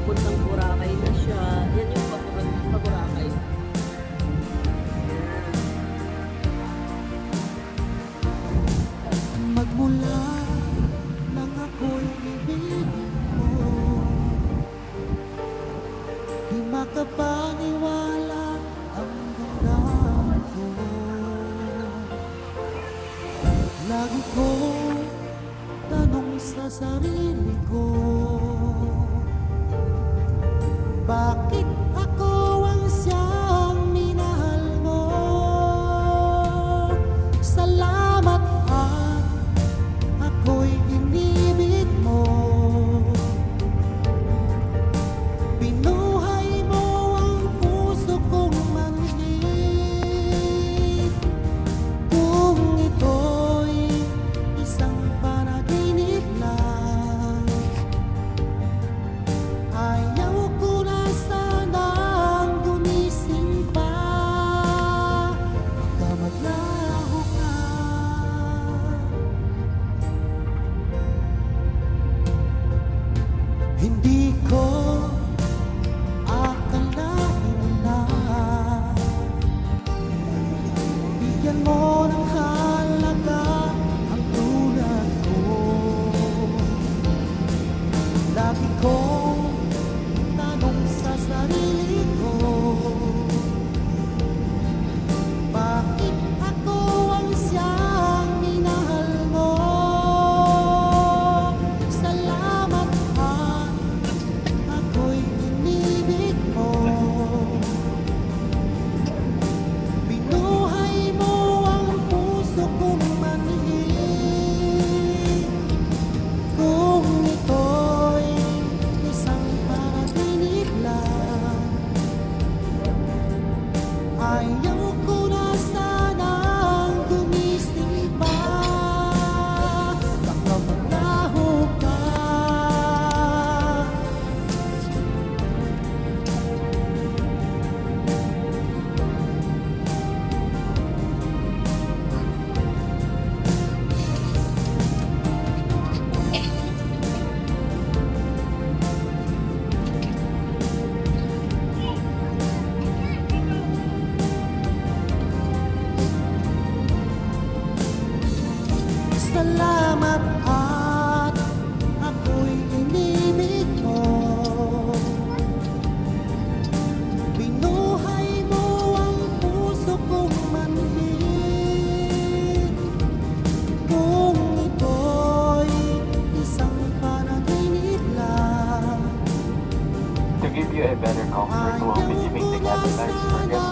papuntang Boracay na siya. Yan yung Boracay. Magmula nang ako'y ibigin mo, di makapaniwala ang damdamin ko. Lagi kong tanong sa sarili ko, bakit ako ang siyang minahal mo? Salamat at ako'y inibig mo. Binuhay mo ang puso kong manhid. Kung ito'y isang panaginip lang, ayaw ko na sanang gumising pa. Baka maglaho ka. Hindi ko akalain na bigyan mo ng halaga ang tulad ko. Lagi kong tanong sa sarili ko, bakit ako ang siyang minahal mo? Salamat at ako'y inibig mo. Binuhay mo ang puso kong manhid. Kung ito'y isang panaginip lang, ayaw ko na sanang gumising pa. Baka maglaho ka. Salamat at ako'y inibig mo. Binuhay mo ang puso kong manhid. Kung ito'y isang panaginip lang, To give you a better comfort while consuming the cannabis, forget